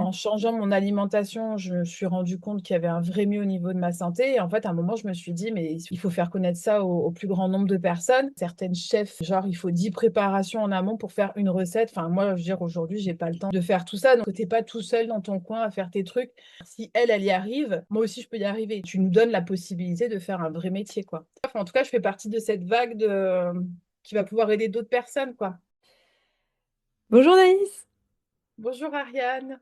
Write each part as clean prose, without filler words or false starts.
en changeant mon alimentation, je me suis rendu compte qu'il y avait un vrai mieux au niveau de ma santé. Et en fait, à un moment, je me suis dit, mais il faut faire connaître ça au plus grand nombre de personnes. Certaines chefs, genre, il faut 10 préparations en amont pour faire une recette. Enfin, moi, je veux dire, aujourd'hui, j'ai pas le temps de faire tout ça. Donc, t'es pas tout seul dans ton coin à faire tes trucs. Si elle y arrive, moi aussi, je peux y arriver. Tu nous donnes la possibilité de faire un vrai métier, quoi. Enfin, en tout cas, je fais partie de cette vague qui va pouvoir aider d'autres personnes, quoi. Bonjour Naïs, Bonjour Ariane,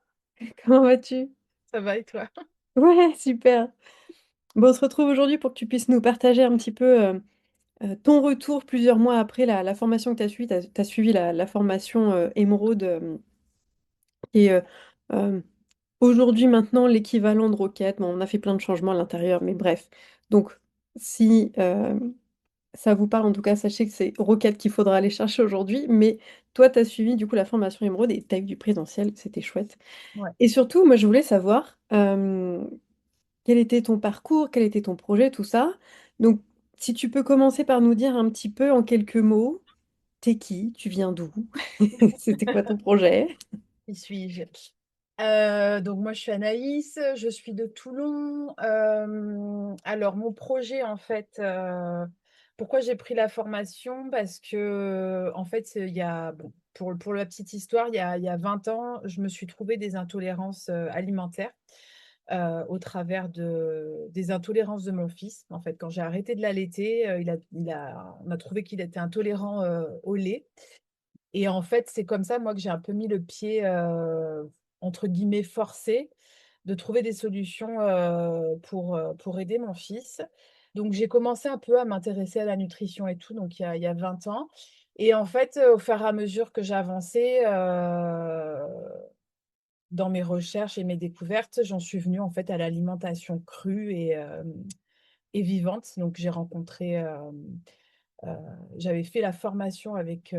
comment vas-tu? ça va et toi? Ouais, super. Bon, on se retrouve aujourd'hui pour que tu puisses nous partager un petit peu ton retour plusieurs mois après la formation que tu as suivie. Tu as suivi la formation Émeraude, qui est euh, aujourd'hui maintenant l'équivalent de Rocket. Bon, on a fait plein de changements à l'intérieur, mais bref. Donc, si ça vous parle, en tout cas, sachez que c'est Rocket qu'il faudra aller chercher aujourd'hui. Mais toi, tu as suivi du coup la formation Émeraude et tu as eu du présentiel, c'était chouette. Ouais. Et surtout, moi, je voulais savoir quel était ton parcours, quel était ton projet, tout ça. Donc, si tu peux commencer par nous dire un petit peu en quelques mots, t'es qui, tu viens d'où, c'était quoi ton projet? Qui suis-je? Donc moi je suis Anaïs, je suis de Toulon. Alors mon projet en fait, pourquoi j'ai pris la formation? Parce que en fait il y a, bon, pour la petite histoire, il y a 20 ans, je me suis trouvé des intolérances alimentaires au travers des intolérances de mon fils. En fait, quand j'ai arrêté de l'allaiter, on a trouvé qu'il était intolérant au lait. Et en fait, c'est comme ça, moi, que j'ai un peu mis le pied, entre guillemets, «forcé», de trouver des solutions, pour aider mon fils. Donc j'ai commencé un peu à m'intéresser à la nutrition et tout, donc il y a 20 ans. Et en fait, au fur et à mesure que j'avançais, dans mes recherches et mes découvertes, j'en suis venue, en fait, à l'alimentation crue et vivante. Donc j'ai rencontré, heu, j'avais fait la formation avec,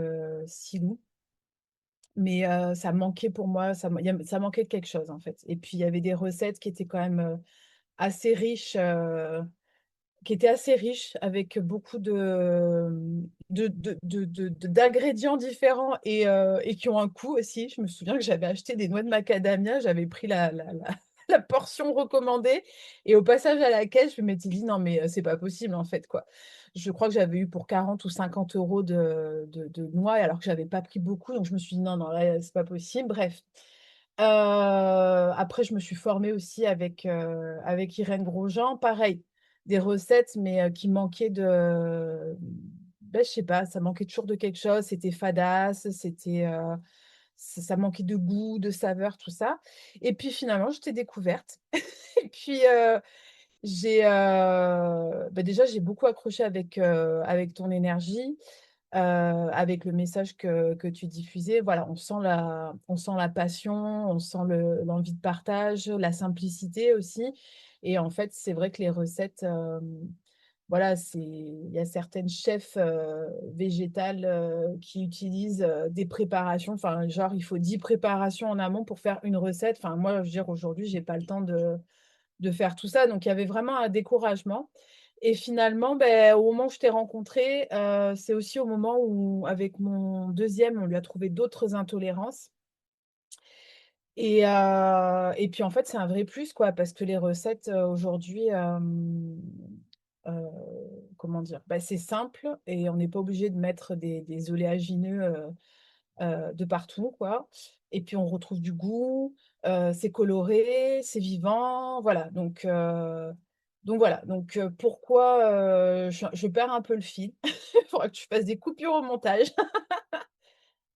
Silou. Mais ça manquait pour moi, ça manquait de quelque chose, en fait. Et puis, il y avait des recettes qui étaient quand même, assez riches, avec beaucoup d'ingrédients différents et qui ont un coût aussi. Je me souviens que j'avais acheté des noix de macadamia, j'avais pris la la portion recommandée et au passage à la caisse, je m'étais dit: «Non mais, c'est pas possible, en fait, quoi». Je crois que j'avais eu pour 40 ou 50 € de noix alors que j'avais pas pris beaucoup, donc je me suis dit: «Non, non, là, c'est pas possible». Bref, après je me suis formée aussi avec Irène Grosjean. Pareil, des recettes mais qui manquaient je sais pas, ça manquait toujours de quelque chose. C'était fadasse, ça manquait de goût, de saveur, tout ça. Et puis finalement, je t'ai découverte et puis, déjà, j'ai beaucoup accroché avec ton énergie, avec le message que tu diffusais. Voilà, on sent la passion, on sent l'envie de partage, la simplicité aussi. Et en fait, c'est vrai que les recettes, voilà, il y a certaines chefs, végétales, qui utilisent, des préparations, enfin, genre, il faut 10 préparations en amont pour faire une recette. Enfin, moi, je veux dire, aujourd'hui, j'ai pas le temps de faire tout ça. Donc il y avait vraiment un découragement. Et finalement, au moment où je t'ai rencontré, c'est aussi au moment où, avec mon deuxième, on lui a trouvé d'autres intolérances. Et puis, en fait, c'est un vrai plus, quoi, parce que les recettes, aujourd'hui, heu, comment dire? C'est simple et on n'est pas obligé de mettre des oléagineux, de partout, quoi. Et puis on retrouve du goût, c'est coloré, c'est vivant, voilà. Donc voilà, pourquoi, je perds un peu le fil. Il faudra que tu fasses des coupures au montage.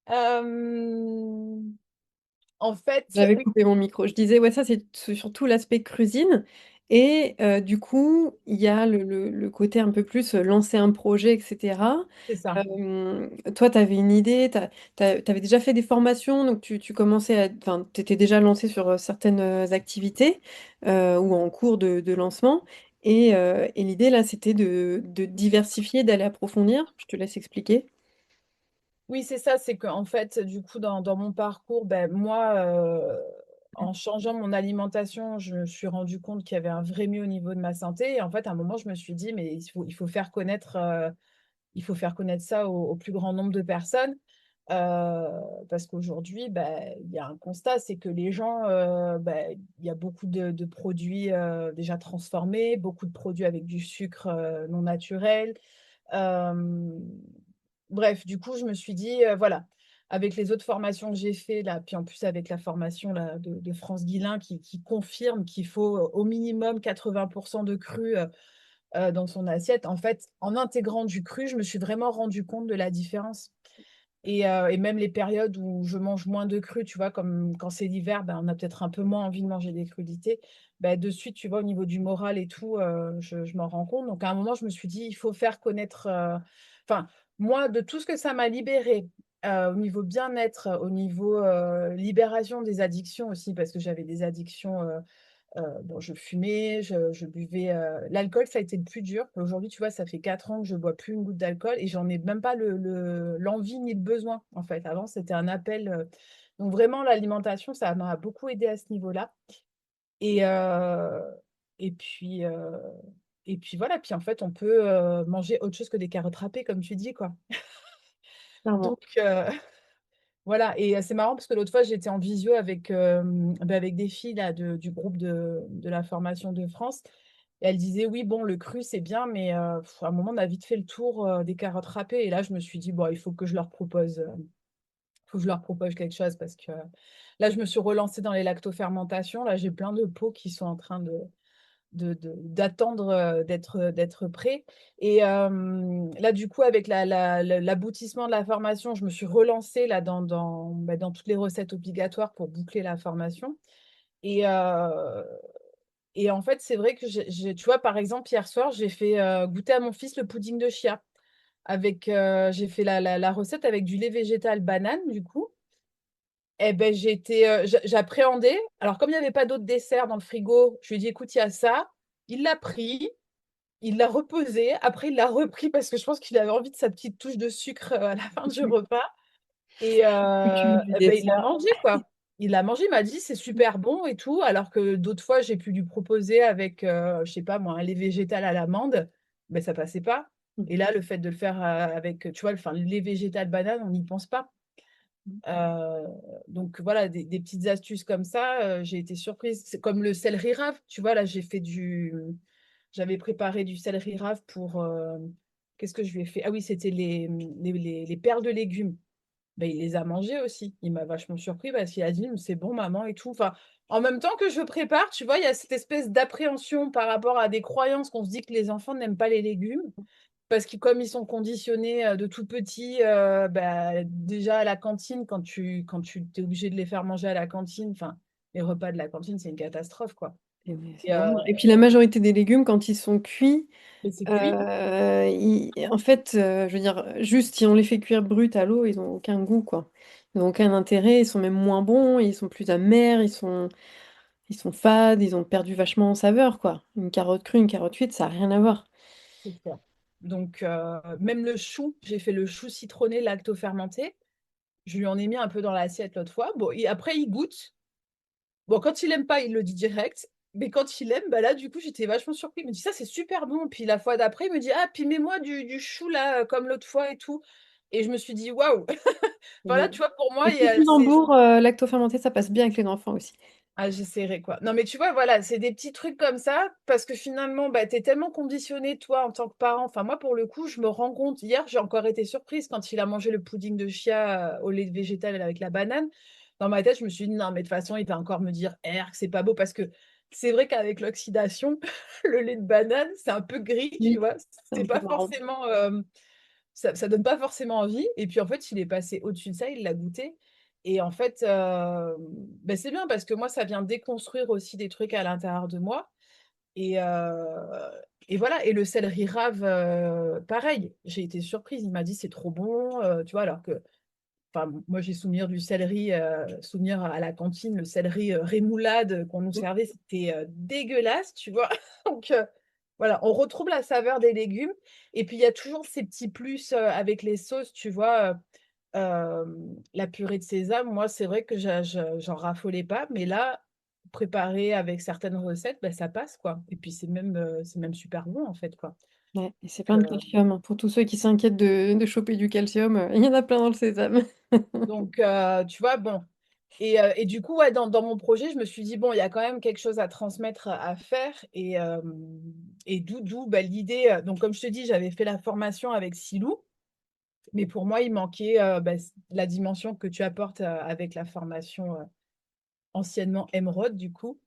Hem, En fait, J'avais oui, coupé mon micro. Je disais, ouais, ça, c'est surtout l'aspect cuisine. Et du coup, il y a le côté un peu plus lancer un projet, etc. c'est ça. Toi, tu avais une idée, tu avais déjà fait des formations, donc tu commençais à, enfin, tu étais déjà lancé sur certaines activités ou en cours de lancement. Et l'idée, là, c'était de diversifier, d'aller approfondir. Je te laisse expliquer. Oui, c'est ça, c'est qu'en fait, du coup, dans mon parcours, moi, en changeant mon alimentation, je me suis rendu compte qu'il y avait un vrai mieux au niveau de ma santé. Et en fait, à un moment, je me suis dit: «Mais il faut faire connaître ça au plus grand nombre de personnes». Parce qu'aujourd'hui, bah, il y a un constat, c'est que les gens, bah, il y a beaucoup de produits déjà transformés, beaucoup de produits avec du sucre non naturel. Euh, Bref, du coup, je me suis dit, voilà, avec les autres formations que j'ai fait là, puis en plus avec la formation là, de France Guillain qui confirme qu'il faut au minimum 80% de cru dans son assiette, en fait, en intégrant du cru, je me suis vraiment rendu compte de la différence. Et même les périodes où je mange moins de cru, tu vois, comme quand c'est l'hiver, ben, on a peut-être un peu moins envie de manger des crudités. Ben, de suite, tu vois, au niveau du moral et tout, je m'en rends compte. Donc, à un moment, je me suis dit, il faut faire connaître. Enfin, moi, de tout ce que ça m'a libéré, au niveau bien-être, au niveau libération des addictions aussi, parce que j'avais des addictions. Bon, je fumais, je buvais. L'alcool, ça a été le plus dur. Aujourd'hui, tu vois, ça fait 4 ans que je bois plus une goutte d'alcool et j'en ai même pas l'envie ni le besoin, en fait. Avant, c'était un appel. Donc, vraiment, l'alimentation, ça m'a beaucoup aidé à ce niveau-là. Et, euh, et puis, euh, et puis voilà. Puis en fait, on peut manger autre chose que des carottes râpées, comme tu dis, quoi. Clairement. Donc, voilà, et c'est marrant parce que l'autre fois, j'étais en visio avec des filles là, du groupe de la formation de France. Et elles disaient, oui, bon, le cru, c'est bien, mais à un moment, on a vite fait le tour des carottes râpées. Et là, je me suis dit, bon, il faut que je leur propose, faut que je leur propose quelque chose parce que là, je me suis relancée dans les lactofermentations. Là, j'ai plein de pots qui sont en train d'attendre d'être prêt. Et là, du coup, avec l'aboutissement de la formation, je me suis relancée là, dans toutes les recettes obligatoires pour boucler la formation. Et, euh, et en fait, c'est vrai que tu vois, par exemple, hier soir, j'ai fait goûter à mon fils le pudding de chia. J'ai fait la recette avec du lait végétal banane, du coup. Eh ben, j'appréhendais. Alors, comme il n'y avait pas d'autres desserts dans le frigo, je lui ai dit, écoute, il y a ça. Il l'a pris. Il l'a reposé, après il l'a repris parce que je pense qu'il avait envie de sa petite touche de sucre à la fin du repas. Et, Coutume du eh ben, il l'a dessert. mangé, quoi. Il l'a mangé, il m'a dit c'est super bon et tout, alors que d'autres fois j'ai pu lui proposer avec, je sais pas moi, un lait végétal à l'amande, ben ça passait pas. Et là, le fait de le faire avec, tu vois, enfin, le lait végétal banane, on n'y pense pas. Euh, donc voilà, des petites astuces comme ça, j'ai été surprise. C'est comme le céleri rave, tu vois, là j'avais préparé du céleri rave pour, qu'est-ce que je lui ai fait? Ah oui, c'était les perles de légumes. Ben, il les a mangées aussi. Il m'a vachement surpris parce qu'il a dit, c'est bon, maman, et tout. Enfin, en même temps que je prépare, tu vois, il y a cette espèce d'appréhension par rapport à des croyances qu'on se dit que les enfants n'aiment pas les légumes. Parce que comme ils sont conditionnés de tout petit, bah, déjà à la cantine, quand tu t'es obligé de les faire manger à la cantine, enfin, les repas de la cantine, c'est une catastrophe, quoi. Et mais c'est Et, normal. Et puis la majorité des légumes, quand ils sont cuits, mais c'est cuit, en fait, je veux dire, juste si on les fait cuire brut à l'eau, ils n'ont aucun goût, quoi. Ils n'ont aucun intérêt, ils sont même moins bons, ils sont plus amers, ils sont fades, ils ont perdu vachement en saveur, quoi. Une carotte crue, une carotte cuite, ça n'a rien à voir. c'est ça. Donc, même le chou, j'ai fait le chou citronné lacto-fermenté. Je lui en ai mis un peu dans l'assiette l'autre fois. Bon, et après, il goûte. Bon, quand il aime pas, il le dit direct. Mais quand il aime, bah là, du coup, j'étais vachement surpris. Il me dit, ça, c'est super bon. Puis la fois d'après, il me dit, ah, puis mets-moi du chou là, comme l'autre fois et tout. Et je me suis dit, waouh! Enfin là, Et tu vois, pour moi, le topinambour lacto-fermenté, ça passe bien avec les enfants aussi. Ah, j'essaierai quoi. Non, mais tu vois, voilà, c'est des petits trucs comme ça, parce que finalement, bah, t'es tellement conditionné, toi, en tant que parent. Enfin, moi, pour le coup, je me rends compte. Hier, j'ai encore été surprise quand il a mangé le pudding de chia au lait végétal avec la banane. Dans ma tête, je me suis dit, non, mais de toute façon, il va encore me dire, que c'est pas beau, parce que c'est vrai qu'avec l'oxydation, le lait de banane, c'est un peu gris, tu Oui, vois. c'est un C'est peu pas marrant. forcément. Ça donne pas forcément envie. Et puis en fait, il est passé au-dessus de ça, il l'a goûté. Et en fait, ben, c'est bien parce que moi, ça vient déconstruire aussi des trucs à l'intérieur de moi. Et, euh, et voilà. Et le céleri rave, pareil, j'ai été surprise. Il m'a dit c'est trop bon, tu vois, alors que enfin, moi, j'ai souvenir du céleri, souvenir à la cantine, le céleri rémoulade qu'on nous servait, c'était dégueulasse, tu vois. Donc, voilà, on retrouve la saveur des légumes. Et puis, il y a toujours ces petits plus avec les sauces, tu vois. La purée de sésame, moi, c'est vrai que j'en raffolais pas. Mais là, préparé avec certaines recettes, ben, ça passe, quoi. Et puis, c'est même super bon, en fait, quoi. Ouais et c'est plein de Heu, calcium, hein. Pour tous ceux qui s'inquiètent de choper du calcium, il y en a plein dans le sésame. tu vois? Bon et du coup, ouais, dans mon projet, je me suis dit: «Bon, il y a quand même quelque chose à transmettre, à faire» et d'où, bah, l'idée, donc comme je te dis, j'avais fait la formation avec Silou, mais pour moi, il manquait, bah, la dimension que tu apportes, avec la formation, anciennement Emeraude, du coup.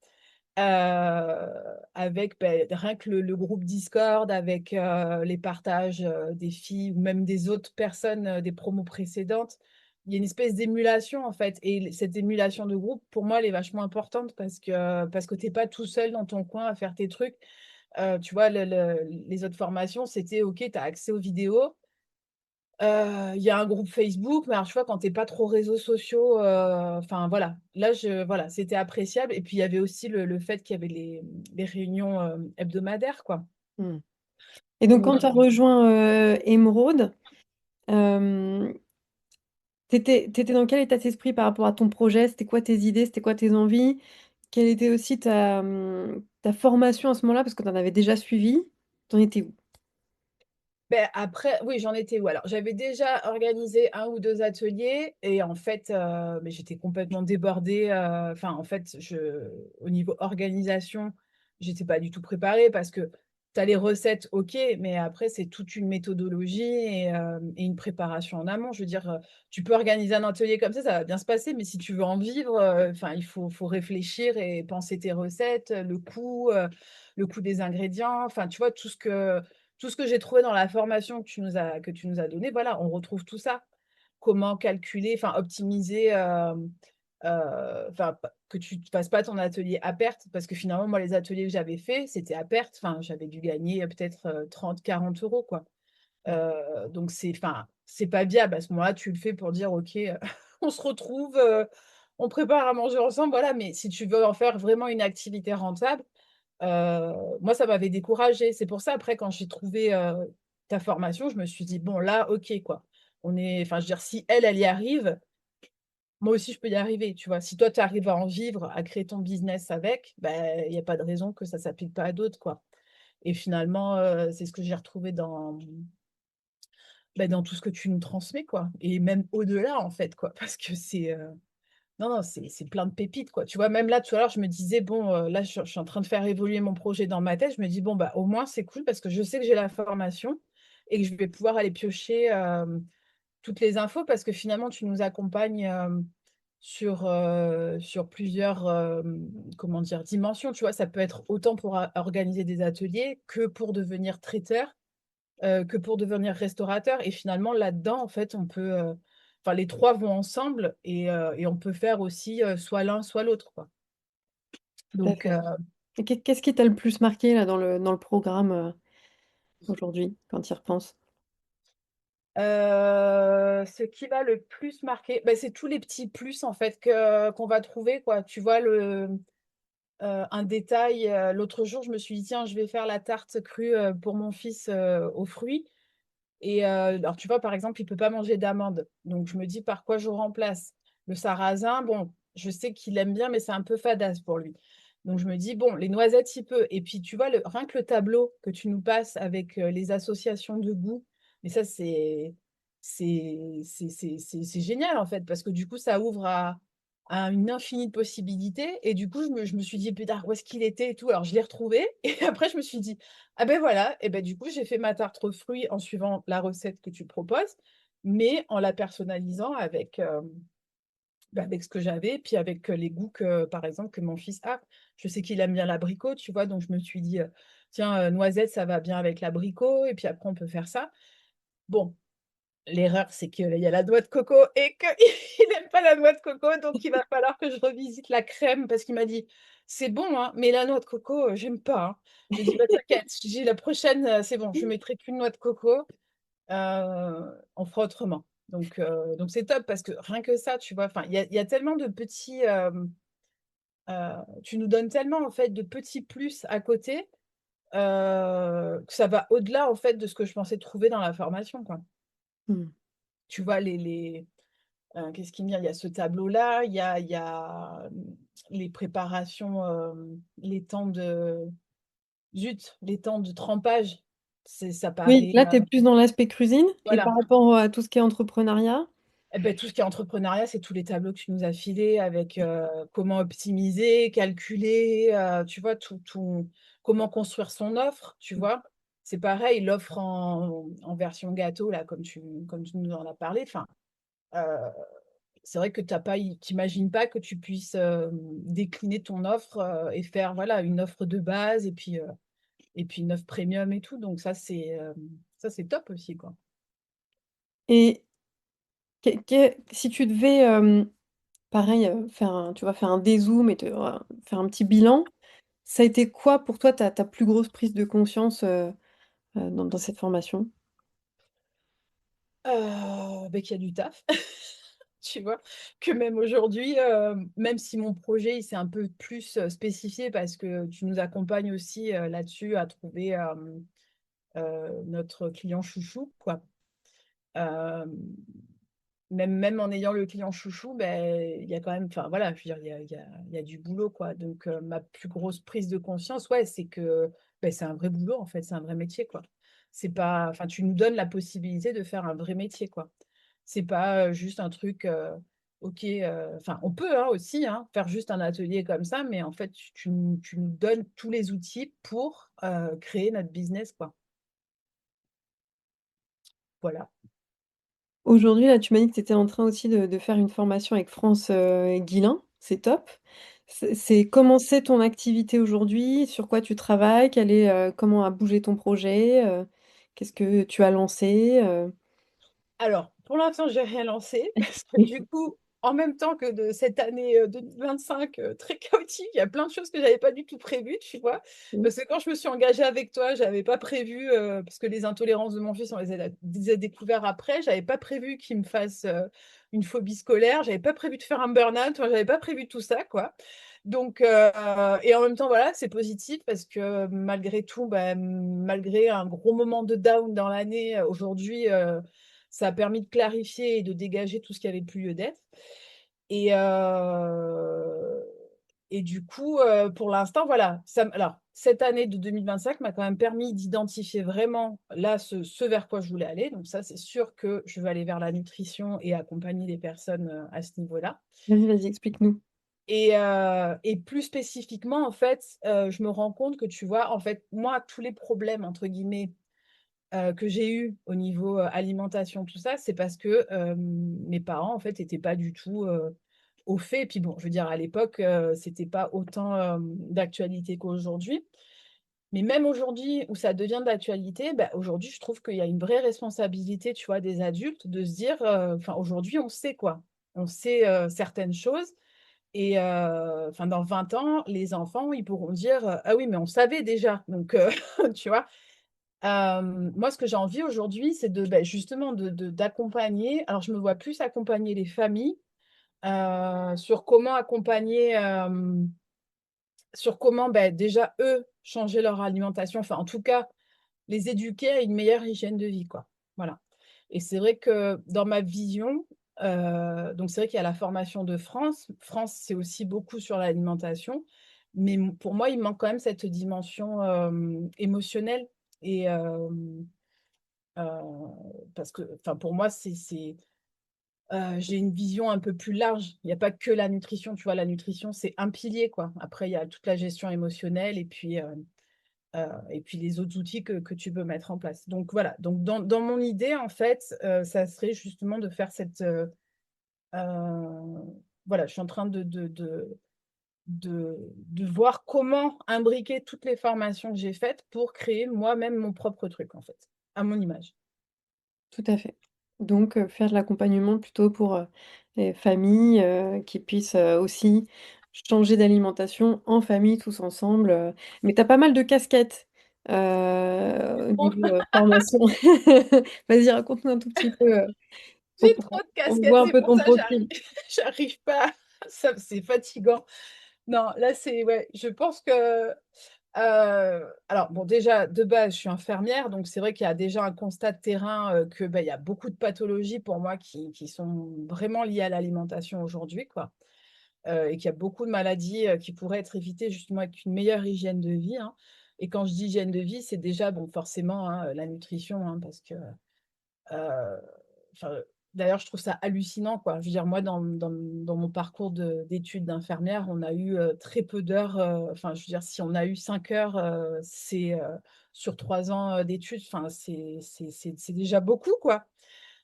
Avec, beh, rien que le groupe Discord avec, les partages, des filles ou même des autres personnes, des promos précédentes. Il y a une espèce d'émulation, en fait et cette émulation de groupe, pour moi, elle est vachement importante parce que tu es pas tout seul dans ton coin à faire tes trucs. Tu vois, les autres formations, c'était OK, tu as accès aux vidéos, il y a un groupe Facebook, mais alors, tu vois, quand tu es pas trop réseaux sociaux, enfin, voilà. Là, voilà, c'était appréciable et puis il y avait aussi le fait qu'il y avait les réunions, hebdomadaires, quoi. Mmh et donc Donc quand tu as rejoint, Émeraude, hem, tu étais dans quel état d'esprit par rapport à ton projet? C'était quoi tes idées? C'était quoi tes envies? Quelle était aussi ta formation à ce moment-là? Parce que tu en avais déjà suivi. Tu en étais où? beh, après oui, j'en étais où? Alors, j'avais déjà organisé un ou 2 ateliers et en fait, mais j'étais complètement débordée, enfin, en fait, au niveau organisation, j'étais pas du tout préparée parce que tu as les recettes, OK, mais après, c'est toute une méthodologie et une préparation en amont. Je veux dire, tu peux organiser un atelier comme ça va bien se passer, mais si tu veux en vivre, enfin, il faut réfléchir et penser tes recettes, le coût des ingrédients, enfin, tu vois, tout ce que j'ai trouvé dans la formation que tu nous as donnée, voilà, on retrouve tout ça. Comment calculer, enfin optimiser, enfin p que tu ne fasses pas ton atelier à perte parce que finalement moi les ateliers que j'avais faits, c'était à perte. Enfin, j'avais dû gagner, peut-être, 30-40 € quoi. Mmh. Donc c'est pas viable. À ce moment-là, tu le fais pour dire: «OK, on se retrouve, on prépare à manger ensemble», voilà, mais si tu veux en faire vraiment une activité rentable, moi, ça m'avait découragée. C'est pour ça, après, quand j'ai trouvé, ta formation, je me suis dit: «Bon, là, OK, quoi. Enfin, je veux dire, si elle, elle y arrive, moi aussi, je peux y arriver», tu vois? Si toi, tu arrives à en vivre, à créer ton business avec, ben, il y a pas de raison que ça s'applique pas à d'autres, quoi et finalement, c'est ce que j'ai retrouvé dans tout ce que tu nous transmets, quoi et même au-delà, en fait, quoi, parce que non, non, c'est plein de pépites, quoi. Tu vois, même là, tout à l'heure, je me disais: «Bon, là, je suis en train de faire évoluer mon projet dans ma tête». Je me dis: «Bon, bah, au moins, c'est cool parce que je sais que j'ai la formation et que je vais pouvoir aller piocher, toutes les infos» parce que finalement, tu nous accompagnes, sur plusieurs, comment dire? Dimensions, tu vois? Ça peut être autant pour organiser des ateliers que pour devenir traiteur, que pour devenir restaurateur et finalement là-dedans, en fait, on peut, enfin les 3 vont ensemble et on peut faire aussi, soit l'un, soit l'autre, quoi. Tout à Donc fait et qu'est-ce qui t'a le plus marqué là dans le programme, aujourd'hui, quand tu y repenses? ce qui va le plus marquer, bah, c'est tous les petits plus, en fait, que qu'on va trouver, quoi. Tu vois un détail, l'autre jour, je me suis dit: «Tiens, je vais faire la tarte crue, pour mon fils, aux fruits». Et alors tu vois, par exemple, il peut pas manger d'amandes, donc je me dis: «Par quoi je remplace?» Le sarrasin, bon, je sais qu'il aime bien, mais c'est un peu fadasse pour lui. Donc je me dis: «Bon, les noisettes, il peut» et puis tu vois, rien que le tableau que tu nous passes avec, les associations de goûts, mais ça c'est génial, en fait, parce que du coup, ça ouvre à une infinie de possibilités et du coup, je me suis dit: «Pétard, où est-ce qu'il était et tout?» Alors je l'ai retrouvé et après je me suis dit: «Ah ben voilà» et ben du coup, j'ai fait ma tarte aux fruits en suivant la recette que tu proposes, mais en la personnalisant avec, bah, avec ce que j'avais, puis avec, les goûts que, par exemple, que mon fils a. Je sais qu'il aime bien l'abricot, tu vois? Donc je me suis dit, «Tiens, noisette, ça va bien avec l'abricot et puis après on peut faire ça». Bon, l'erreur, c'est qu'il y a la noix de coco et qu'il n'aime pas la noix de coco, donc il va falloir que je revisite la crème parce qu'il m'a dit: «C'est bon, hein, mais la noix de coco, j'aime pas, hein». J'ai dit: «Bah, t'inquiète», j'ai dit: «La prochaine, c'est bon, je mettrai qu'une noix de coco, on fera autrement». Donc c'est top parce que rien que ça, tu vois? Enfin, il y a tellement de petits, tu nous donnes tellement, en fait, de petits plus à côté, que ça va au-delà, en fait, de ce que je pensais trouver dans la formation, quoi. Mmh. Tu vois qu'est-ce qui me vient? Il y a ce tableau-là, il y a, les préparations, les temps de zut, les temps de trempage. Ça Oui, paraît, là, tu es plus dans l'aspect cuisine et par voilà. rapport à tout ce qui est entrepreneuriat? Eh ben, tout ce qui est entrepreneuriat, c'est tous les tableaux que tu nous as filés avec, comment optimiser, calculer, tu vois? Comment construire son offre, tu vois? C'est pareil, l'offre en version gâteau là, comme tu nous en as parlé, enfin, heu, c'est vrai que tu pas que tu puisses, décliner ton offre, et faire, voilà, une offre de base et puis une offre premium et tout, donc ça c'est top aussi, quoi. Et si tu devais, pareil, faire un dézoom et faire un petit bilan, ça a été quoi pour toi ta plus grosse prise de conscience, dans cette formation? Qu'il y a du taf, tu vois? Que même aujourd'hui, même si mon projet, il s'est un peu plus, spécifié parce que tu nous accompagnes aussi, là-dessus à trouver, notre client chouchou, quoi. Hem, même en ayant le client chouchou, il y a quand même enfin voilà, je veux dire, il y a du boulot, quoi. Donc ma plus grosse prise de conscience, ouais, c'est que, c'est un vrai boulot, en fait, c'est un vrai métier, quoi. C'est pas enfin, tu nous donnes la possibilité de faire un vrai métier, quoi. C'est pas, juste un truc, OK, enfin, on peut, hein, aussi, hein, faire juste un atelier comme ça, mais en fait, tu nous donnes tous les outils pour, créer notre business, quoi. Voilà. Aujourd'hui, là, tu m'as dit que tu étais en train aussi de faire une formation avec France, Guillain, c'est top. Comment c'est ton activité aujourd'hui? Sur quoi tu travailles? Comment a bougé ton projet? Qu'est-ce que tu as lancé? Alors, pour l'instant, j'ai rien lancé parce que du coup, en même temps que de cette année, 2025, très chaotique, il y a plein de choses que j'avais pas du tout prévues, tu vois? Mmh. Parce que quand je me suis engagée avec toi, j'avais pas prévu, parce que les intolérances de mon fils, on les a découvert après, j'avais pas prévu qu'il me fasse, une phobie scolaire, j'avais pas prévu de faire un burn-out, enfin, j'avais pas prévu tout ça, quoi. Donc et en même temps, voilà, c'est positif parce que malgré tout, malgré un gros moment de down dans l'année, aujourd'hui, ça a permis de clarifier et de dégager tout ce qui avait plus lieu d'être et du coup, pour l'instant, voilà, alors cette année de 2025 m'a quand même permis d'identifier vraiment là ce vers quoi je voulais aller. Donc ça, c'est sûr que je veux aller vers la nutrition et accompagner les personnes, à ce niveau-là Vas-y, explique-nous. et plus spécifiquement, en fait, je me rends compte que, tu vois, en fait, moi, tous les problèmes entre guillemets que j'ai eu au niveau, alimentation, tout ça, c'est parce que, mes parents, en fait, étaient pas du tout, au fait. Et puis bon, je veux dire, à l'époque, c'était pas autant, d'actualité qu'aujourd'hui. Mais même aujourd'hui où ça devient d'actualité, aujourd'hui, je trouve qu'il y a une vraie responsabilité, tu vois, des adultes de se dire, enfin, aujourd'hui, on sait quoi. On sait, certaines choses et enfin, dans 20 ans, les enfants, ils pourront dire, «Ah oui, mais on savait déjà», donc tu vois? Moi, ce que j'ai envie aujourd'hui, c'est justement d'accompagner. Alors, je me vois plus accompagner les familles, sur comment accompagner, sur comment, déjà eux, changer leur alimentation, enfin, en tout cas, les éduquer à une meilleure hygiène de vie, quoi. Voilà. Et c'est vrai que dans ma vision, donc c'est vrai qu'il y a la formation de France. France, c'est aussi beaucoup sur l'alimentation, mais pour moi, il manque quand même cette dimension, émotionnelle et parce que enfin, pour moi, j'ai une vision un peu plus large. Il y a pas que la nutrition, tu vois? La nutrition, c'est un pilier, quoi. Après, il y a toute la gestion émotionnelle et puis les autres outils que tu peux mettre en place. Donc voilà, donc dans mon idée, en fait, ça serait justement de faire voilà, je suis en train de voir comment imbriquer toutes les formations que j'ai faites pour créer moi-même mon propre truc, en fait, à mon image. Tout à fait. Donc faire de l'accompagnement plutôt pour, les familles, qui puissent, aussi changer d'alimentation en famille tous ensemble, mais tu as pas mal de casquettes, au niveau, formation. Vas-y, raconte-nous un tout petit peu, J'ai pour trop de qu'on casquettes, voit un c'est peu pour ton ça profil. j'arrive pas, ça c'est fatigant. Non, là c'est ouais, je pense que, alors bon déjà de base je suis infirmière, donc c'est vrai qu'il y a déjà un constat de terrain, que, il y a beaucoup de pathologies pour moi qui sont vraiment liées à l'alimentation aujourd'hui, quoi. Et qu'il y a beaucoup de maladies, qui pourraient être évitées justement avec une meilleure hygiène de vie, hein. Et quand je dis hygiène de vie, c'est déjà, bon, forcément, hein, la nutrition, hein, parce que, euh, enfin, d'ailleurs, je trouve ça hallucinant, quoi. Je veux dire, moi, dans mon parcours d'études d'infirmière, on a eu très peu d'heures. Enfin, je veux dire, si on a eu 5 heures, c'est sur 3 ans d'études, enfin, c'est déjà beaucoup, quoi.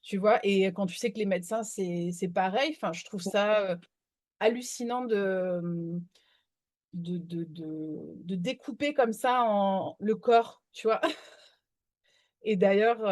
Tu vois, et quand tu sais que les médecins, c'est pareil, enfin, je trouve ça hallucinant de découper comme ça le corps, tu vois. Et d'ailleurs,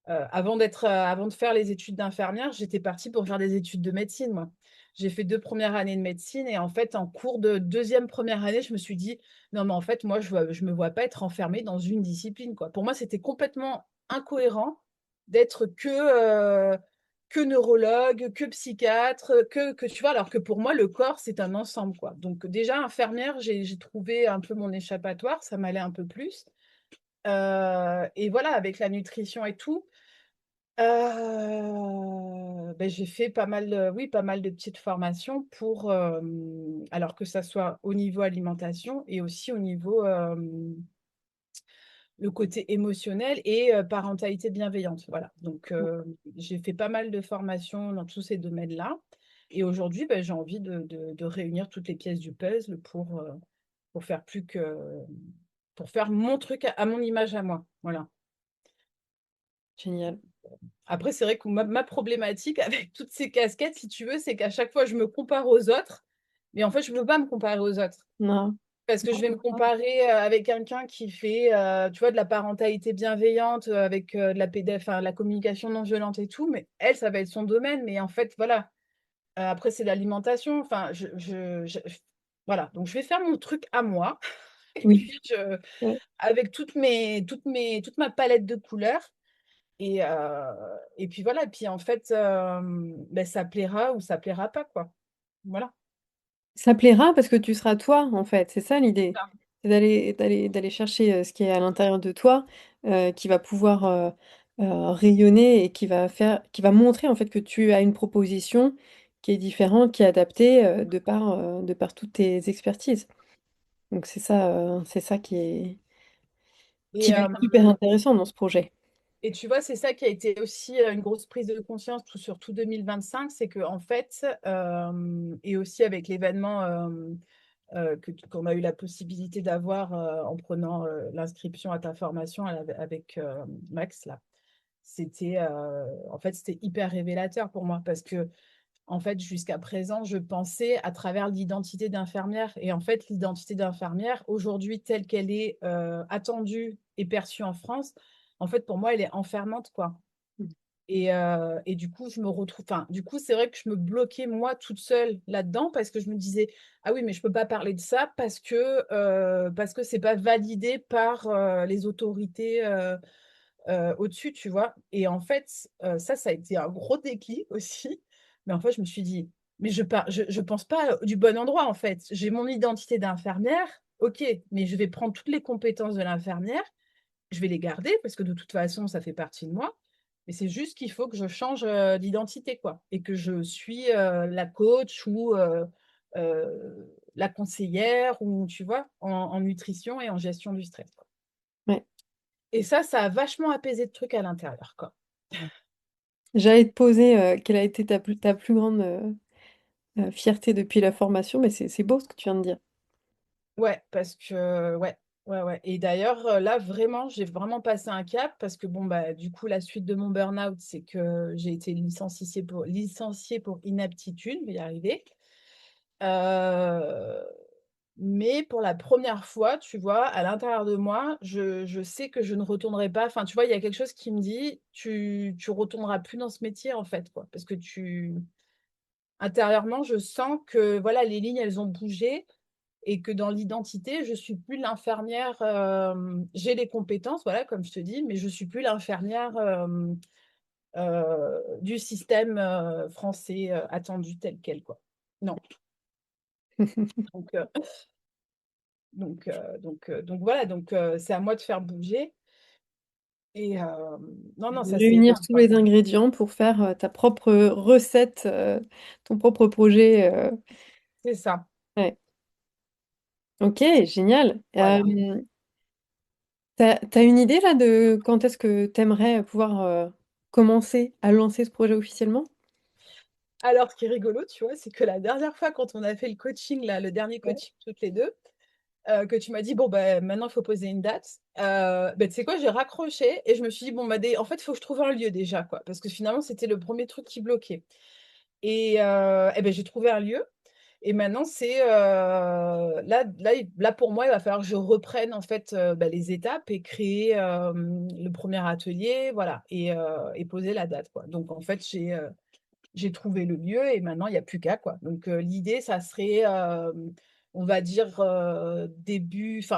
avant de faire les études d'infirmière, j'étais partie pour faire des études de médecine, moi. J'ai fait 2 premières années de médecine et en fait, en cours de deuxième première année, je me suis dit, non, mais en fait, moi, je me vois pas être enfermée dans une discipline, quoi. Pour moi, c'était complètement incohérent d'être que neurologue, que psychiatre, tu vois, alors que pour moi, le corps, c'est un ensemble, quoi. Donc, déjà, infirmière, j'ai trouvé un peu mon échappatoire, ça m'allait un peu plus. Et voilà, avec la nutrition et tout, j'ai fait pas mal, oui, pas mal de petites formations pour, alors que ça soit au niveau alimentation et aussi au niveau, le côté émotionnel et parentalité bienveillante. Voilà, donc j'ai fait pas mal de formations dans tous ces domaines-là et aujourd'hui, j'ai envie de réunir toutes les pièces du puzzle pour faire plus que pour faire mon truc à mon image à moi. Voilà. Génial. Après, c'est vrai que ma problématique avec toutes ces casquettes, si tu veux, c'est qu'à chaque fois, je me compare aux autres, mais en fait, je ne peux pas me comparer aux autres. Non. Parce que je vais me comparer avec quelqu'un qui fait, tu vois, de la parentalité bienveillante, avec de la PDF, enfin, la communication non violente et tout, mais elle, ça va être son domaine. Mais en fait, voilà. Après, c'est l'alimentation. Enfin, voilà. Donc, je vais faire mon truc à moi. Et Oui. puis, Ouais. avec toute ma palette de couleurs. Et puis voilà, et puis en fait, ça plaira ou ça plaira pas, quoi. Voilà. Ça plaira parce que tu seras toi, en fait, c'est ça l'idée. Ça. C'est d'aller chercher, ce qui est à l'intérieur de toi, qui va pouvoir, rayonner et qui va montrer, en fait, que tu as une proposition qui est différente, qui est adaptée, de par toutes tes expertises. Donc c'est ça Et, qui va être hyper intéressant dans ce projet. et tu vois, c'est ça qui a été aussi une grosse prise de conscience sur tout 2025, c'est que en fait, et aussi avec l'événement qu'on a eu la possibilité d'avoir en prenant l'inscription à ta formation avec Max, là, en fait, c'était hyper révélateur pour moi parce que en fait, jusqu'à présent, je pensais à travers l'identité d'infirmière. Et en fait, l'identité d'infirmière, aujourd'hui, telle qu'elle est attendue et perçue en France, en fait, pour moi, elle est enfermante, quoi. Et du coup, je me retrouve. Enfin, du coup, c'est vrai que je me bloquais moi toute seule là-dedans parce que je me disais, ah oui, mais je peux pas parler de ça parce que c'est pas validé par les autorités au-dessus, tu vois. Et en fait, ça a été un gros déclic aussi. Mais en fait, je me suis dit, mais je pense pas du bon endroit, en fait. J'ai mon identité d'infirmière, ok, mais je vais prendre toutes les compétences de l'infirmière, je vais les garder parce que de toute façon, ça fait partie de moi. Mais c'est juste qu'il faut que je change d'identité, quoi. Et que je suis la coach ou la conseillère, ou tu vois, en nutrition et en gestion du stress, quoi. Ouais. Et ça a vachement apaisé le truc à l'intérieur, quoi. J'allais te poser, quelle a été ta plus grande, fierté depuis la formation, mais c'est beau ce que tu viens de dire. Ouais, parce que ouais, ouais, ouais. Et d'ailleurs, là, vraiment, j'ai vraiment passé un cap parce que bon, du coup, la suite de mon burn-out, c'est que j'ai été licenciée pour inaptitude, je vais y arriver. Euh, mais pour la première fois, tu vois, à l'intérieur de moi, je sais que je ne retournerai pas. Enfin, tu vois, il y a quelque chose qui me dit, tu retourneras plus dans ce métier, en fait, quoi. Parce que intérieurement, je sens que, voilà, les lignes, elles ont bougé et que dans l'identité, je suis plus l'infirmière. J'ai les compétences, voilà, comme je te dis, mais je suis plus l'infirmière du système français attendu tel quel, quoi. Non. Donc, donc voilà, donc c'est à moi de faire bouger. Et non, non, De ça c'est réunir énorme, tous quoi. les ingrédients pour faire, ta propre recette, ton propre projet, C'est ça. ouais. OK, génial. Voilà. Tu une idée là de quand est-ce que tu aimerais pouvoir, commencer à lancer ce projet officiellement? Alors, ce qui est rigolo, tu vois, c'est que la dernière fois, quand on a fait le coaching là, le dernier Ouais. coaching toutes les 2, que tu m'as dit: «Bon, bah, maintenant, il faut poser une date», bah, tu sais quoi? J'ai raccroché et je me suis dit: «Bon, bah, en fait, il faut que je trouve un lieu déjà, quoi», parce que finalement, c'était le premier truc qui bloquait et beh, j'ai trouvé un lieu et maintenant c'est, là, pour moi, il va falloir que je reprenne, en fait, bah, les étapes et créer, le premier atelier, voilà et poser la date, quoi. Donc en fait, j'ai trouvé le lieu et maintenant il y a plus qu'à, quoi. Donc l'idée, ça serait, on va dire,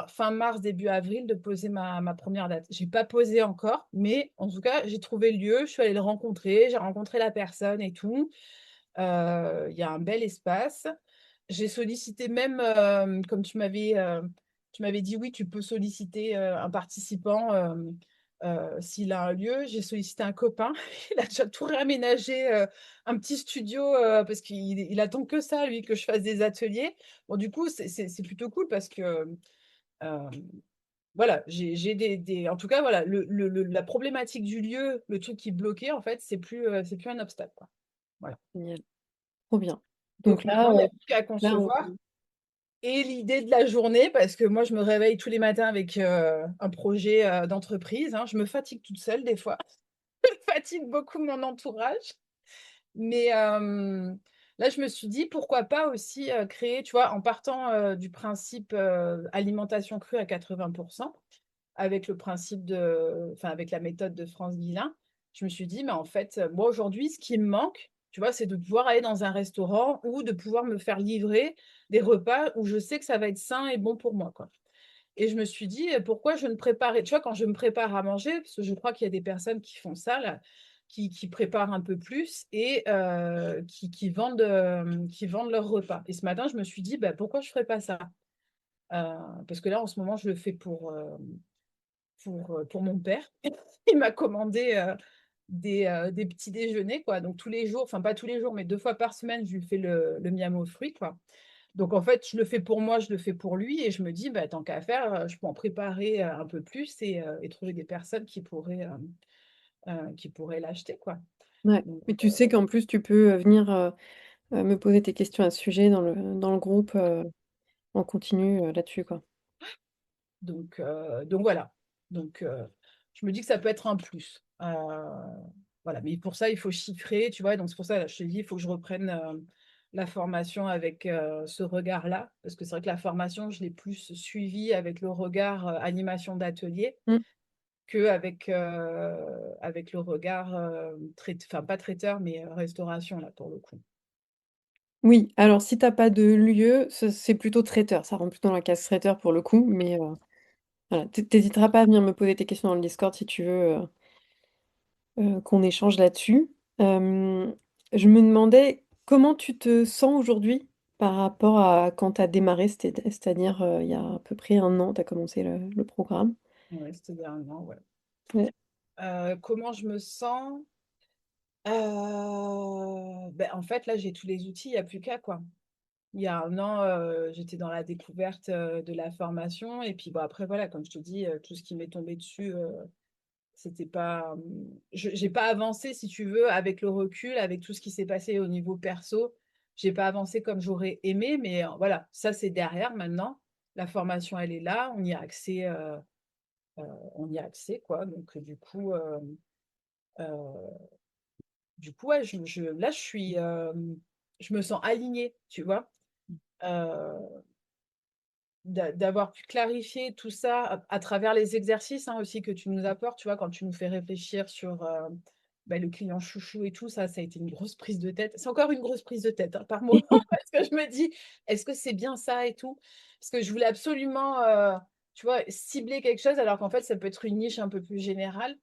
fin mars, début avril, de poser ma 1re date. J'ai pas posé encore, mais en tout cas, j'ai trouvé le lieu, je suis allée le rencontrer, j'ai rencontré la personne et tout. Il y a un bel espace. J'ai sollicité même, comme tu m'avais dit: «Oui, tu peux solliciter, un participant, s'il a un lieu». J'ai sollicité un copain, il a déjà tout réaménagé, un petit studio, parce qu'il attend que ça lui, que je fasse des ateliers. Bon du coup, c'est plutôt cool parce que, hem, voilà, j'ai des en tout cas voilà, la problématique du lieu, le truc qui bloquait en fait, c'est plus un obstacle, quoi. Voilà. Génial, trop bien. Donc Donc là, maintenant, il y a plus qu'à là concevoir et l'idée de la journée, parce que moi, je me réveille tous les matins avec, un projet, d'entreprise, hein. Je me fatigue toute seule des fois. Je fatigue beaucoup mon entourage. Mais, là, je me suis dit: «Pourquoi pas aussi, créer», tu vois? En partant, du principe, alimentation crue à 80, avec le principe avec la méthode de France Guillain, je me suis dit: «Mais en fait, moi aujourd'hui, ce qui me manque, tu vois, c'est de pouvoir aller dans un restaurant ou de pouvoir me faire livrer des repas où je sais que ça va être sain et bon pour moi, quoi». Et je me suis dit: Pourquoi je ne préparais», tu vois, quand je me prépare à manger, parce que je crois qu'il y a des personnes qui font ça là, qui préparent un peu plus et qui vendent leurs repas. Et ce matin, je me suis dit: «Bah, pourquoi je ferais pas ça?» Parce que là, en ce moment, je le fais pour mon père. Il m'a commandé, des petits déjeuners, quoi. Donc tous les jours, enfin pas tous les jours, mais 2 fois par semaine, je lui fais le miam aux fruits, quoi. Donc en fait, je le fais pour moi, je le fais pour lui et je me dis: «Bah, tant qu'à faire, je peux en préparer, un peu plus et trouver des personnes qui pourraient l'acheter, quoi». ouais. Donc Mais tu sais qu'en plus tu peux, venir, me poser tes questions à ce sujet dans le groupe, en continu, là-dessus, quoi. donc voilà. Donc je me dis que ça peut être un plus. Voilà, mais pour ça, il faut chiffrer, tu vois? Donc c'est pour ça, là, je te dis, il faut que je reprenne, la formation avec, ce regard-là. Parce que c'est vrai que la formation, je l'ai plus suivie avec le regard, animation d'atelier Mmh. qu'avec, avec le regard, enfin pas traiteur, mais, restauration là, pour le coup. Oui, alors si tu as pas de lieu, c'est plutôt traiteur, ça rentre plutôt dans la case traiteur pour le coup, mais voilà, tu hésiteras pas à venir me poser tes questions dans le Discord si tu veux, qu'on échange là-dessus. Hem, je me demandais comment tu te sens aujourd'hui par rapport à quand tu as démarré, c'est-à-dire, il y a à peu près 1 an, tu as commencé le programme? Ouais, c'était dernièrement, ouais. Ouais. Comment je me sens? En fait, là, j'ai tous les outils, il y a plus qu'à, quoi. Il y a 1 an, j'étais dans la découverte, de la formation et puis, bon, après, voilà, comme je te dis, tout ce qui m'est tombé dessus, c'était pas, j'ai pas avancé, si tu veux, avec le recul, avec tout ce qui s'est passé au niveau perso. J'ai pas avancé comme j'aurais aimé, mais, voilà, ça, c'est derrière maintenant. La formation, elle est là, on y a accès, quoi, donc, heu ouais, là, je me sens alignée, tu vois? Heu, d'avoir pu clarifier tout ça à travers les exercices, hein, aussi que tu nous apportes, tu vois? Quand tu nous fais réfléchir sur, le client chouchou et tout ça, ça a été une grosse prise de tête. C'est encore une grosse prise de tête, hein, par moment parce que je me dis: «Est-ce que c'est bien ça et tout?» Parce que je voulais absolument, tu vois, cibler quelque chose alors qu'en fait, ça peut être une niche un peu plus générale.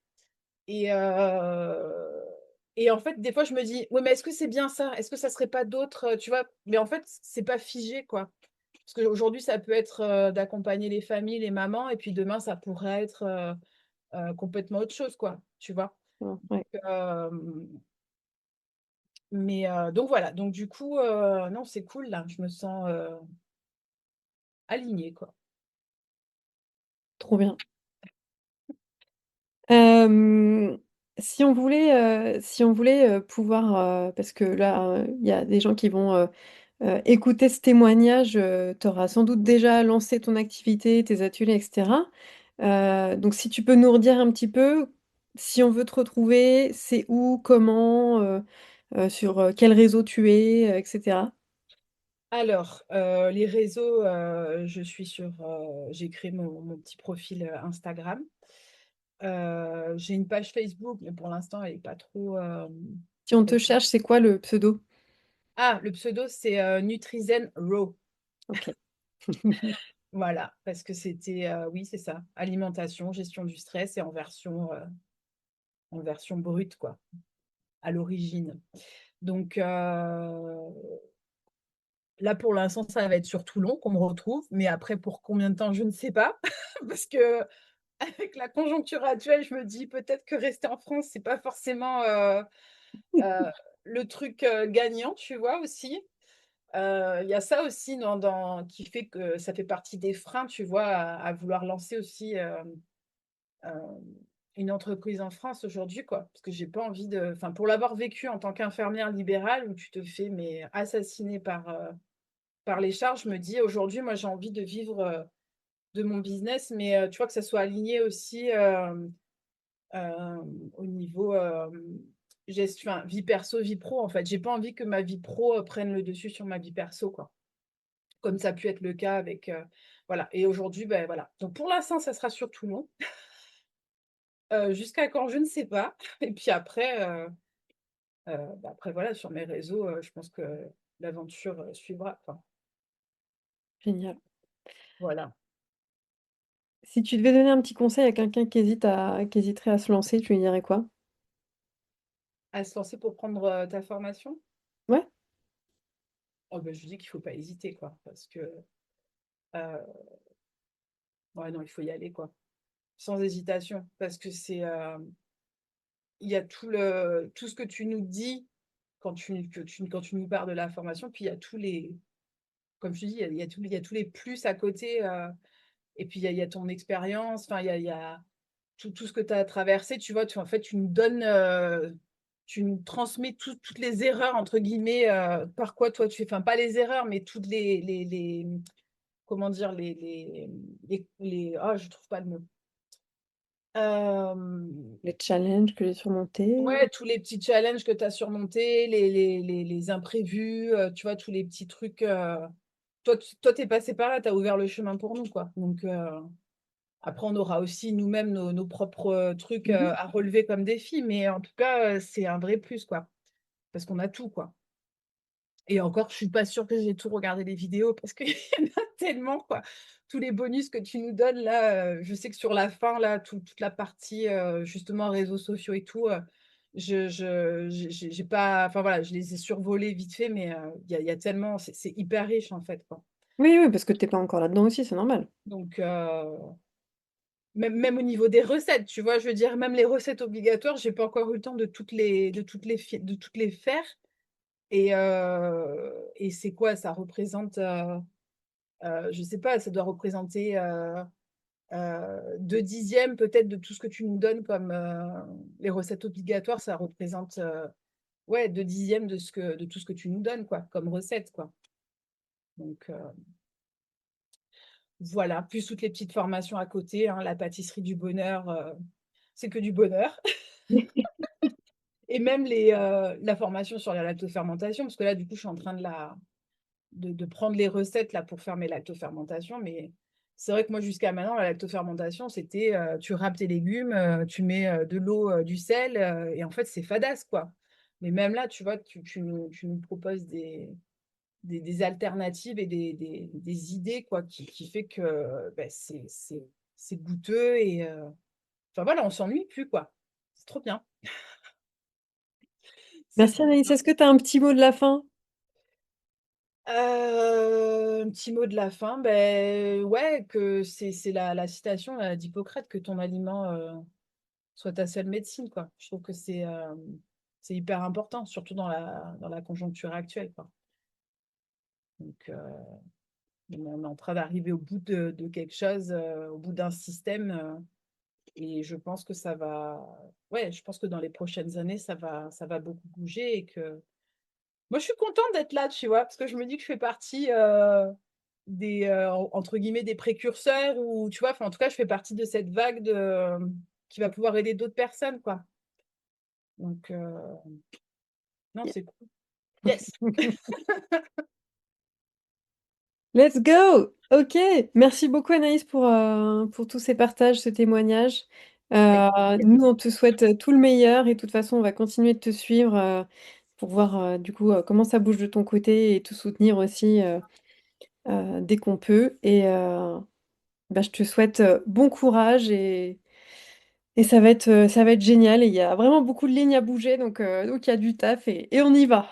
Et en fait, des fois, je me dis: «Ouais, mais est-ce que c'est bien ça? Est-ce que ça serait pas d'autres?» Tu vois? Mais en fait, c'est pas figé, quoi. Parce qu'aujourd'hui, ça peut être, d'accompagner les familles, les mamans et puis demain, ça pourrait être, complètement autre chose, quoi, tu vois? Ouais. Hem, donc voilà, donc du coup, non, c'est cool là, je me sens, aligné, quoi. Trop bien. Hem, si on voulait, pouvoir, parce que là, il y a des gens qui vont, écouter ce témoignage, tu auras sans doute déjà lancé ton activité, tes ateliers et cetera. Donc si tu peux nous redire un petit peu, si on veut te retrouver, c'est où, comment, sur, quel réseau tu es, et cetera? Alors, les réseaux, je suis sur, j'ai créé mon petit profil, Instagram. J'ai une page Facebook, mais pour l'instant, elle est pas trop, Si on te parce que cherche, c'est quoi le pseudo? le pseudo, c'est, Nutrizen Raw. OK. Voilà, parce que c'était, oui, c'est ça, alimentation, gestion du stress et en version brute, quoi, à l'origine. Donc, là, pour l'instant, ça va être sur Toulon qu'on me retrouve, mais après pour combien de temps, je ne sais pas. Parce que avec la conjoncture actuelle, je me dis peut-être que rester en France, c'est pas forcément, heu, le truc, gagnant, tu vois, aussi. Il y a ça aussi qui fait que ça fait partie des freins, tu vois, à vouloir lancer aussi, hem, une entreprise en France aujourd'hui, quoi. Parce que j'ai pas envie enfin, pour l'avoir vécu en tant qu'infirmière libérale où tu te fais mais assassiner par les charges, je me dis: «Aujourd'hui, moi, j'ai envie de vivre, de mon business», mais tu vois, que ça soit aligné aussi, au niveau, enfin, vie perso, vie pro, en fait. J'ai pas envie que ma vie pro, prenne le dessus sur ma vie perso, quoi. Comme ça a pu être le cas avec, voilà, et aujourd'hui, ben voilà. Donc pour l'instant, ça sera sur Toulon. Jusqu'à quand, je ne sais pas. Et puis après, après voilà, sur mes réseaux, je pense que l'aventure, suivra, quoi. Génial. Voilà. Si tu devais donner un petit conseil à quelqu'un qui hésiterait à se lancer, tu lui dirais quoi? À se lancer pour prendre, ta formation? Ouais? Oh bah, je lui dis qu'il faut pas hésiter, quoi, parce que, heu, ouais, non, il faut y aller, quoi, sans hésitation. Parce que il y a tout ce que tu nous dis quand tu nous parles de la formation, puis il y a tous les comme je te dis, il y a tous les plus à côté, et puis il y a ton expérience, enfin, il y a tout ce que tu as traversé, tu vois? En fait, tu nous donnes, tu nous transmets toutes les «erreurs» entre guillemets, par quoi toi tu enfin, pas les erreurs, mais toutes comment dire? Je trouve pas le mot. Hem, Les challenges que j'ai surmontés. ouais, tous les petits challenges que tu as surmontés, les imprévus, tu vois? Tous les petits trucs, toi, tu es passé par là, tu as ouvert le chemin pour nous, quoi. Donc, après on aura aussi nous-mêmes nos propres, trucs, Mmh. à relever comme défis, mais en tout cas, c'est un vrai plus, quoi. Parce qu'on a tout, quoi. Et encore, je suis pas sûre que j'ai tout regardé les vidéos parce qu'il y en a tellement, quoi. Tous les bonus que tu nous donnes là, je sais que sur la fin là, toute la partie, justement réseaux sociaux et tout, j'ai pas enfin voilà, je les ai survolés vite fait, mais il y a tellement c'est hyper riche en fait, quoi. Oui, oui, parce que tu es pas encore là-dedans aussi, c'est normal. Donc même au niveau des recettes, tu vois? Je veux dire, même les recettes obligatoires, j'ai pas encore eu le temps de toutes les faire, et c'est quoi? Ça représente, je sais pas, ça doit représenter, 2/10 peut-être de tout ce que tu nous donnes comme, les recettes obligatoires, ça représente, ouais, 2/10 de tout ce que tu nous donnes, quoi, comme recette, quoi. Donc voilà, plus toutes les petites formations à côté, hein, la pâtisserie du bonheur, c'est que du bonheur. Et même la formation sur la lactofermentation, parce que là, du coup, je suis en train de prendre les recettes là pour faire mes lactofermentations, mais c'est vrai que moi jusqu'à maintenant la lactofermentation c'était, tu râpes tes légumes, tu mets, de l'eau, du sel, et en fait c'est fadasse, quoi. Mais même là, tu vois, tu nous proposes des alternatives et des idées, quoi, qui fait que, bah, c'est goûteux et enfin voilà, on s'ennuie plus, quoi. C'est trop bien, c'est Merci trop Anaïs, bien. est-ce que tu as un petit mot de la fin? Un petit mot de la fin, ben ouais, que c'est la citation là d'Hippocrate, que ton aliment, soit ta seule médecine, quoi. Je trouve que c'est hyper important, surtout dans la conjoncture actuelle, quoi. Donc On est en train d'arriver au bout de quelque chose, au bout d'un système. Et je pense que ça va, ouais, je pense que dans les prochaines années, ça va beaucoup bouger et que moi, je suis contente d'être là, tu vois, parce que je me dis que je fais partie des, entre guillemets, des précurseurs ou, tu vois, enfin, en tout cas, je fais partie de cette vague qui va pouvoir aider d'autres personnes, quoi. Donc, non, c'est cool. Yes. Let's go! OK. Merci beaucoup Anaïs pour tous ces partages, ce témoignage. Avec Nous, on te souhaite tout le meilleur et de toute façon, on va continuer de te suivre pour voir du coup comment ça bouge de ton côté et te soutenir aussi dès qu'on peut. Et bah, je te souhaite bon courage et ça va être génial. Et il y a vraiment beaucoup de lignes à bouger, donc il y a du taf et on y va.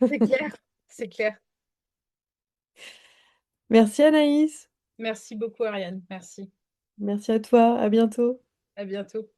c'est clair, c'est clair. Merci Anaïs. Merci beaucoup, Ariane. Merci. Merci à toi. À bientôt. À bientôt.